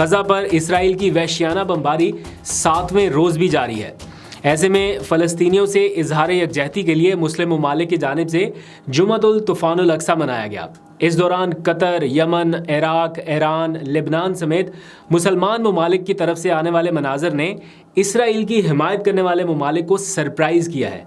غزہ پر اسرائیل کی وحشیانہ بمباری 7ویں روز بھی جاری ہے۔ ایسے میں فلسطینیوں سے اظہار یکجہتی کے لیے مسلم ممالک کی جانب سے جمعۃ الطوفان الاقصی منایا گیا۔ اس دوران قطر، یمن، عراق، ایران، لبنان سمیت مسلمان ممالک کی طرف سے آنے والے مناظر نے اسرائیل کی حمایت کرنے والے ممالک کو سرپرائز کیا ہے۔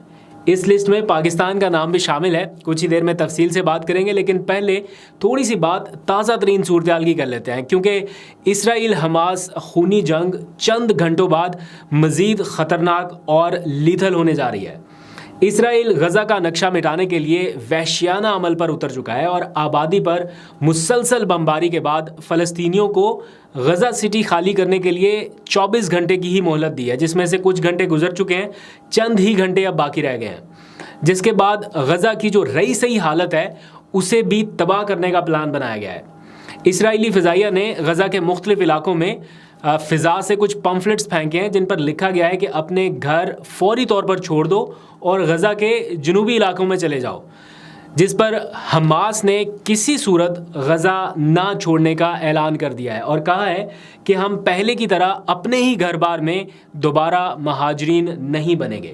اس لسٹ میں پاکستان کا نام بھی شامل ہے۔ کچھ ہی دیر میں تفصیل سے بات کریں گے، لیکن پہلے تھوڑی سی بات تازہ ترین صورتحال کی کر لیتے ہیں، کیونکہ اسرائیل حماس خونی جنگ چند گھنٹوں بعد مزید خطرناک اور لیتھل ہونے جا رہی ہے۔ اسرائیل غزہ کا نقشہ مٹانے کے لیے وحشیانہ عمل پر اتر چکا ہے اور آبادی پر مسلسل بمباری کے بعد فلسطینیوں کو غزہ سٹی خالی کرنے کے لیے 24 گھنٹے کی ہی مہلت دی ہے، جس میں سے کچھ گھنٹے گزر چکے ہیں، چند ہی گھنٹے اب باقی رہ گئے ہیں، جس کے بعد غزہ کی جو رئیسی حالت ہے اسے بھی تباہ کرنے کا پلان بنایا گیا ہے۔ اسرائیلی فضائیہ نے غزہ کے مختلف علاقوں میں فضا سے کچھ پمفلٹس پھینکے ہیں، جن پر لکھا گیا ہے کہ اپنے گھر فوری طور پر چھوڑ دو اور غزہ کے جنوبی علاقوں میں چلے جاؤ، جس پر حماس نے کسی صورت غزہ نہ چھوڑنے کا اعلان کر دیا ہے اور کہا ہے کہ ہم پہلے کی طرح اپنے ہی گھر بار میں دوبارہ مہاجرین نہیں بنیں گے۔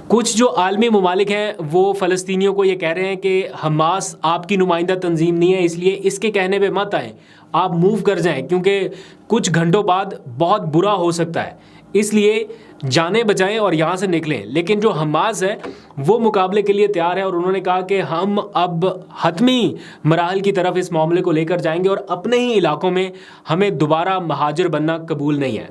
کچھ جو عالمی ممالک ہیں وہ فلسطینیوں کو یہ کہہ رہے ہیں کہ حماس آپ کی نمائندہ تنظیم نہیں ہے، اس لیے اس کے کہنے پہ مت آئیں، آپ موو کر جائیں، کیونکہ کچھ گھنٹوں بعد بہت برا ہو سکتا ہے، اس لیے جانیں بچائیں اور یہاں سے نکلیں۔ لیکن جو حماس ہے وہ مقابلے کے لیے تیار ہے اور انہوں نے کہا کہ ہم اب حتمی مراحل کی طرف اس معاملے کو لے کر جائیں گے اور اپنے ہی علاقوں میں ہمیں دوبارہ مہاجر بننا قبول نہیں ہے۔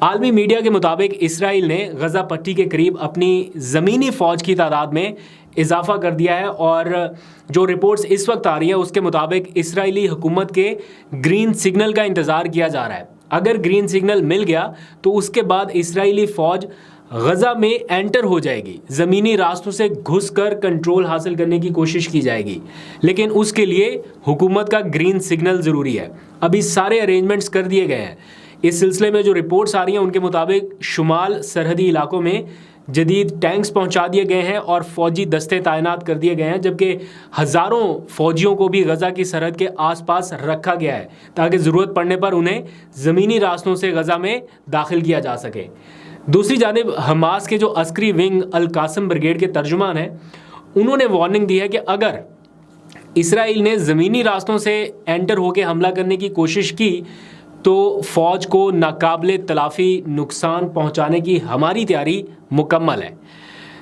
عالمی میڈیا کے مطابق اسرائیل نے غزہ پٹی کے قریب اپنی زمینی فوج کی تعداد میں اضافہ کر دیا ہے اور جو رپورٹس اس وقت آ رہی ہیں اس کے مطابق اسرائیلی حکومت کے گرین سگنل کا انتظار کیا جا رہا ہے۔ اگر گرین سگنل مل گیا تو اس کے بعد اسرائیلی فوج غزہ میں انٹر ہو جائے گی، زمینی راستوں سے گھس کر کنٹرول حاصل کرنے کی کوشش کی جائے گی، لیکن اس کے لیے حکومت کا گرین سگنل ضروری ہے۔ ابھی سارے ارینجمنٹس کر دیے گئے ہیں۔ اس سلسلے میں جو رپورٹس آ رہی ہیں ان کے مطابق شمال سرحدی علاقوں میں جدید ٹینکس پہنچا دیے گئے ہیں اور فوجی دستے تعینات کر دیے گئے ہیں، جبکہ ہزاروں فوجیوں کو بھی غزہ کی سرحد کے آس پاس رکھا گیا ہے تاکہ ضرورت پڑنے پر انہیں زمینی راستوں سے غزہ میں داخل کیا جا سکے۔ دوسری جانب حماس کے جو عسکری ونگ القاسم بریگیڈ کے ترجمان ہیں، انہوں نے وارننگ دی ہے کہ اگر اسرائیل نے زمینی راستوں سے انٹر ہو کے حملہ کرنے کی کوشش کی تو فوج کو ناقابل تلافی نقصان پہنچانے کی ہماری تیاری مکمل ہے۔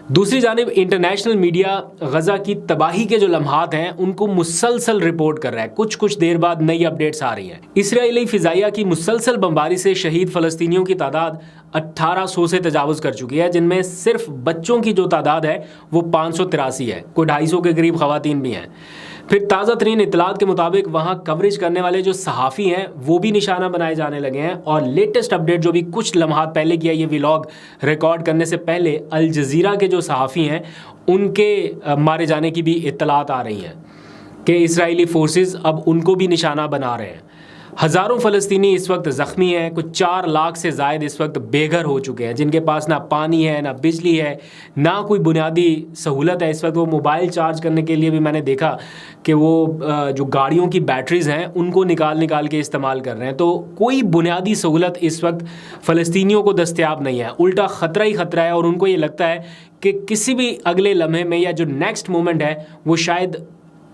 دوسری جانب انٹرنیشنل میڈیا غزہ کی تباہی کے جو لمحات ہیں ان کو مسلسل رپورٹ کر رہا ہے۔ کچھ دیر بعد نئی اپڈیٹس آ رہی ہیں۔ اسرائیلی فضائیہ کی مسلسل بمباری سے شہید فلسطینیوں کی تعداد 1800 سے تجاوز کر چکی ہے، جن میں صرف بچوں کی جو تعداد ہے وہ 583 ہے، کوئی 250 کے قریب خواتین بھی ہیں۔ پھر تازہ ترین اطلاعات کے مطابق وہاں کوریج کرنے والے جو صحافی ہیں وہ بھی نشانہ بنائے جانے لگے ہیں، اور لیٹسٹ اپڈیٹ جو بھی کچھ لمحات پہلے کیا، یہ ولاگ ریکارڈ کرنے سے پہلے الجزیرہ کے جو صحافی ہیں ان کے مارے جانے کی بھی اطلاعات آ رہی ہیں کہ اسرائیلی فورسز اب ان کو بھی نشانہ بنا رہے ہیں۔ ہزاروں فلسطینی اس وقت زخمی ہیں، کچھ 4 لاکھ سے زائد اس وقت بے گھر ہو چکے ہیں، جن کے پاس نہ پانی ہے، نہ بجلی ہے، نہ کوئی بنیادی سہولت ہے۔ اس وقت وہ موبائل چارج کرنے کے لیے بھی میں نے دیکھا کہ وہ جو گاڑیوں کی بیٹریز ہیں ان کو نکال کے استعمال کر رہے ہیں۔ تو کوئی بنیادی سہولت اس وقت فلسطینیوں کو دستیاب نہیں ہے، الٹا خطرہ ہی خطرہ ہے، اور ان کو یہ لگتا ہے کہ کسی بھی اگلے لمحے میں یا جو نیکسٹ مومنٹ ہے وہ شاید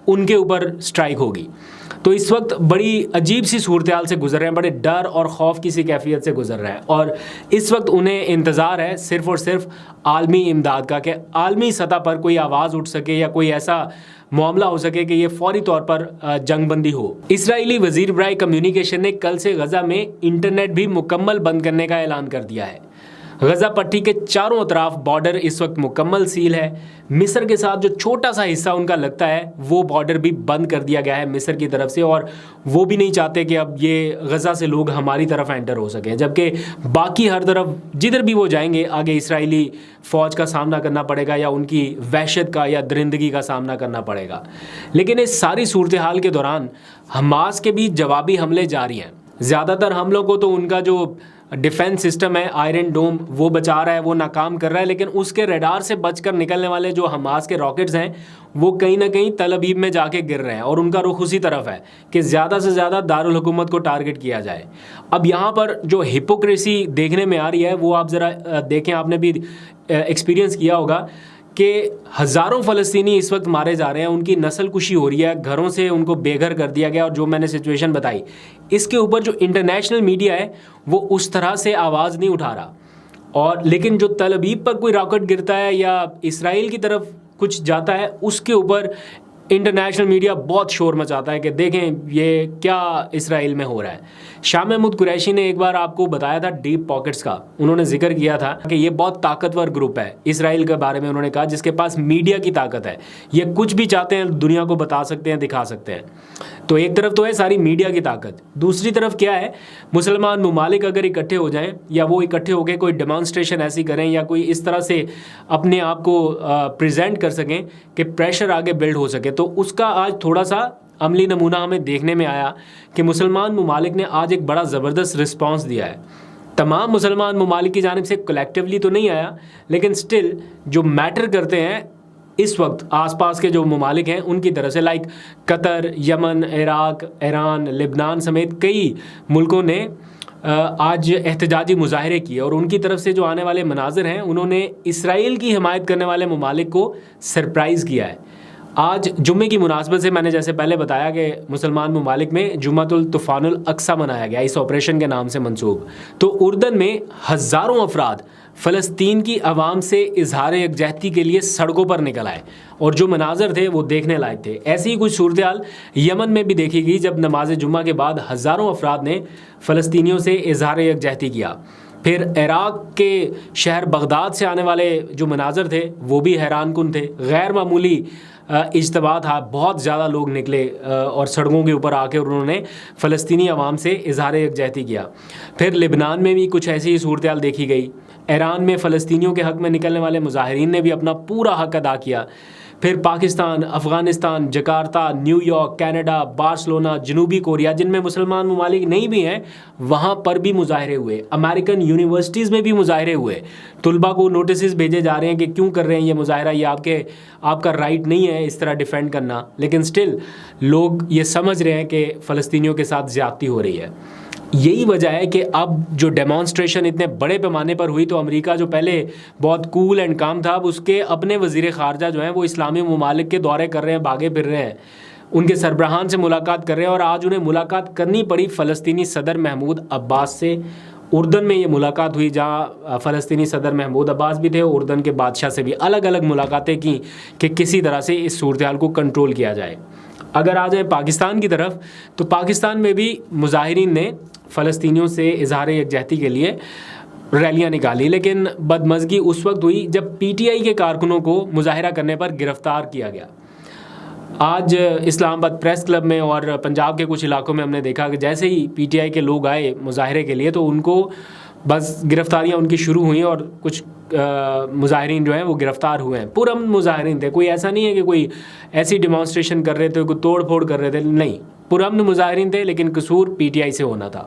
ان کے اوپر سٹرائک ہوگی۔ تو اس وقت بڑی عجیب سی صورتحال سے گزر رہے ہیں، بڑے ڈر اور خوف کی سی کیفیت سے گزر رہے ہیں، اور اس وقت انہیں انتظار ہے صرف اور صرف عالمی امداد کا، کہ عالمی سطح پر کوئی آواز اٹھ سکے یا کوئی ایسا معاملہ ہو سکے کہ یہ فوری طور پر جنگ بندی ہو۔ اسرائیلی وزیر برائے کمیونیکیشن نے کل سے غزہ میں انٹرنیٹ بھی مکمل بند کرنے کا اعلان کر دیا ہے۔ غزہ پٹی کے چاروں اطراف بارڈر اس وقت مکمل سیل ہے۔ مصر کے ساتھ جو چھوٹا سا حصہ ان کا لگتا ہے وہ بارڈر بھی بند کر دیا گیا ہے مصر کی طرف سے، اور وہ بھی نہیں چاہتے کہ اب یہ غزہ سے لوگ ہماری طرف انٹر ہو سکیں، جبکہ باقی ہر طرف جدھر بھی وہ جائیں گے آگے اسرائیلی فوج کا سامنا کرنا پڑے گا یا ان کی وحشت کا یا درندگی کا سامنا کرنا پڑے گا۔ لیکن اس ساری صورتحال کے دوران حماس کے بھی جوابی حملے جاری ہیں۔ زیادہ تر حملوں کو تو ان کا جو ڈیفنس سسٹم ہے آئرن ڈوم وہ بچا رہا ہے، وہ ناکام کر رہا ہے، لیکن اس کے ریڈار سے بچ کر نکلنے والے جو حماس کے راکٹس ہیں وہ کہیں نہ کہیں تل ابیب میں جا کے گر رہے ہیں اور ان کا رخ اسی طرف ہے کہ زیادہ سے زیادہ دارالحکومت کو ٹارگٹ کیا جائے. اب یہاں پر جو ہپوکریسی دیکھنے میں آ رہی ہے وہ آپ ذرا دیکھیں, آپ نے بھی ایکسپیرینس کیا ہوگا کہ ہزاروں فلسطینی اس وقت مارے جا رہے ہیں, ان کی نسل کشی ہو رہی ہے, گھروں سے ان کو بے گھر کر دیا گیا, اور جو میں نے سچویشن بتائی اس کے اوپر جو انٹرنیشنل میڈیا ہے وہ اس طرح سے آواز نہیں اٹھا رہا. اور لیکن جو تل ابیب پر کوئی راکٹ گرتا ہے یا اسرائیل کی طرف کچھ جاتا ہے اس کے اوپر انٹرنیشنل میڈیا بہت شور مچاتا ہے کہ دیکھیں یہ کیا اسرائیل میں ہو رہا ہے. شاہ محمود قریشی نے ایک بار آپ کو بتایا تھا ڈیپ پاکٹس کا, انہوں نے ذکر کیا تھا کہ یہ بہت طاقتور گروپ ہے اسرائیل کے بارے میں, انہوں نے کہا جس کے پاس میڈیا کی طاقت ہے, یہ کچھ بھی چاہتے ہیں دنیا کو بتا سکتے ہیں, دکھا سکتے ہیں. تو ایک طرف تو ہے ساری میڈیا کی طاقت, دوسری طرف کیا ہے مسلمان ممالک اگر اکٹھے ہو جائیں یا وہ اکٹھے ہو کے کوئی ڈیمانسٹریشن ایسی کریں یا کوئی اس طرح سے اپنے آپ کو پریزنٹ کر سکیں کہ پریشر آگے بلڈ ہو سکے, تو اس کا آج تھوڑا سا عملی نمونہ ہمیں دیکھنے میں آیا کہ مسلمان ممالک نے آج ایک بڑا زبردست رسپانس دیا ہے. تمام مسلمان ممالک کی جانب سے کلیکٹیولی تو نہیں آیا, لیکن سٹل جو میٹر کرتے ہیں اس وقت آس پاس کے جو ممالک ہیں ان کی طرف سے, لائک قطر, یمن, عراق, ایران, لبنان سمیت کئی ملکوں نے آج احتجاجی مظاہرے کیے, اور ان کی طرف سے جو آنے والے مناظر ہیں انہوں نے اسرائیل کی حمایت کرنے والے ممالک کو سرپرائز کیا ہے. آج جمعے کی مناسبت سے میں نے جیسے پہلے بتایا کہ مسلمان ممالک میں جمعۃ الطوفان الاقصیٰ منایا گیا اس آپریشن کے نام سے منسوب. تو اردن میں ہزاروں افراد فلسطین کی عوام سے اظہار یکجہتی کے لیے سڑکوں پر نکل آئے, اور جو مناظر تھے وہ دیکھنے لائق تھے. ایسی ہی کچھ صورتحال یمن میں بھی دیکھی گئی جب نماز جمعہ کے بعد ہزاروں افراد نے فلسطینیوں سے اظہار یکجہتی کیا. پھر عراق کے شہر بغداد سے آنے والے جو مناظر تھے وہ بھی حیران کن تھے, غیر معمولی اجتماع تھا, بہت زیادہ لوگ نکلے اور سڑکوں کے اوپر آ کے انہوں نے فلسطینی عوام سے اظہار یکجہتی کیا. پھر لبنان میں بھی کچھ ایسی ہی صورتحال دیکھی گئی. ایران میں فلسطینیوں کے حق میں نکلنے والے مظاہرین نے بھی اپنا پورا حق ادا کیا. پھر Pakistan, Afghanistan, Jakarta, new York, Canada, Barcelona, جنوبی کوریا جن میں مسلمان ممالک نہیں بھی ہیں وہاں پر بھی مظاہرے ہوئے. امریکن یونیورسٹیز میں بھی مظاہرے ہوئے. طلباء کو نوٹسز بھیجے جا رہے ہیں کہ کیوں کر رہے ہیں یہ مظاہرہ, یہ آپ کا رائٹ نہیں ہے اس طرح ڈیفینڈ کرنا, لیکن سٹل لوگ یہ سمجھ رہے ہیں کہ فلسطینیوں کے ساتھ زیادتی ہو رہی ہے. یہی وجہ ہے کہ اب جو ڈیمانسٹریشن اتنے بڑے پیمانے پر ہوئی تو امریکہ جو پہلے بہت کول اینڈ کام تھا اب اس کے اپنے وزیر خارجہ جو ہیں وہ اسلامی ممالک کے دورے کر رہے ہیں, بھاگے پھر رہے ہیں, ان کے سربراہان سے ملاقات کر رہے ہیں, اور آج انہیں ملاقات کرنی پڑی فلسطینی صدر محمود عباس سے. اردن میں یہ ملاقات ہوئی جہاں فلسطینی صدر محمود عباس بھی تھے, اردن کے بادشاہ سے بھی الگ الگ ملاقاتیں کی کہ کسی طرح سے اس صورتحال کو کنٹرول کیا جائے. اگر آ جائیں پاکستان کی طرف تو پاکستان میں بھی مظاہرین نے فلسطینیوں سے اظہار یکجہتی کے لیے ریلیاں نکالی, لیکن بدمزگی اس وقت ہوئی جب پی ٹی آئی کے کارکنوں کو مظاہرہ کرنے پر گرفتار کیا گیا. آج اسلام آباد پریس کلب میں اور پنجاب کے کچھ علاقوں میں ہم نے دیکھا کہ جیسے ہی پی ٹی آئی کے لوگ آئے مظاہرے کے لیے تو ان کو بس گرفتاریاں ان کی شروع ہوئیں, اور کچھ مظاہرین جو ہیں وہ گرفتار ہوئے ہیں. پرامن مظاہرین تھے, کوئی ایسا نہیں ہے کہ کوئی ایسی ڈیمانسٹریشن کر رہے تھے, کوئی توڑ پھوڑ کر رہے تھے, نہیں, پرامن مظاہرین تھے, لیکن قصور پی ٹی آئی سے ہونا تھا.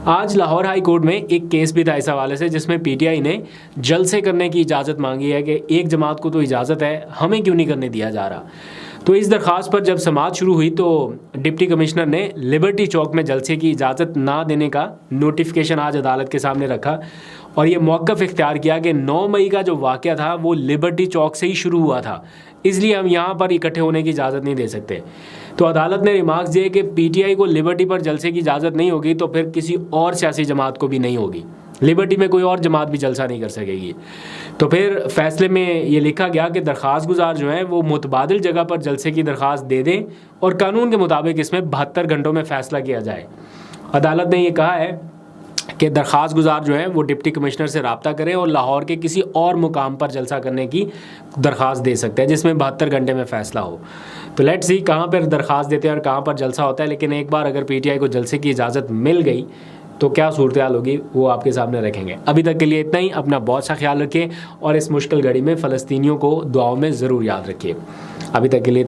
آج لاہور ہائی کورٹ میں ایک کیس بھی تھا اس حوالے سے جس میں پی ٹی آئی نے جلسے کرنے کی اجازت مانگی ہے کہ ایک جماعت کو تو اجازت ہے, ہمیں کیوں نہیں کرنے دیا جا رہا. تو اس درخواست پر جب سماعت شروع ہوئی تو ڈپٹی کمشنر نے لبرٹی چوک میں جلسے کی اجازت نہ دینے کا نوٹیفیکیشن آج عدالت کے سامنے رکھا, اور یہ موقف اختیار کیا کہ 9 مئی کا جو واقعہ تھا وہ لبرٹی چوک سے ہی شروع ہوا تھا, اس لیے ہم یہاں پر اکٹھے ہونے کی اجازت نہیں دے سکتے. تو عدالت نے ریمارکس دیے کہ پی ٹی آئی کو لبرٹی پر جلسے کی اجازت نہیں ہوگی تو پھر کسی اور سیاسی جماعت کو بھی نہیں ہوگی, لبرٹی میں کوئی اور جماعت بھی جلسہ نہیں کر سکے گی. تو پھر فیصلے میں یہ لکھا گیا کہ درخواست گزار جو ہیں وہ متبادل جگہ پر جلسے کی درخواست دے دیں اور قانون کے مطابق اس میں 72 گھنٹوں میں فیصلہ کیا جائے. عدالت نے یہ کہا ہے کہ درخواست گزار جو ہیں وہ ڈپٹی کمشنر سے رابطہ کریں اور لاہور کے کسی اور مقام پر جلسہ کرنے کی درخواست دے سکتے ہیں جس میں 72 گھنٹے میں فیصلہ ہو. تو لیٹ سی کہاں پر درخواست دیتے ہیں اور کہاں پر جلسہ ہوتا ہے, لیکن ایک بار اگر پی ٹی آئی کو جلسے کی اجازت مل گئی تو کیا صورتحال ہوگی وہ آپ کے سامنے رکھیں گے. ابھی تک کے لیے اتنا ہی. اپنا بہت سا خیال رکھیں اور اس مشکل گھڑی میں فلسطینیوں کو دعاؤں میں ضرور یاد رکھیے. ابھی تک کے لیے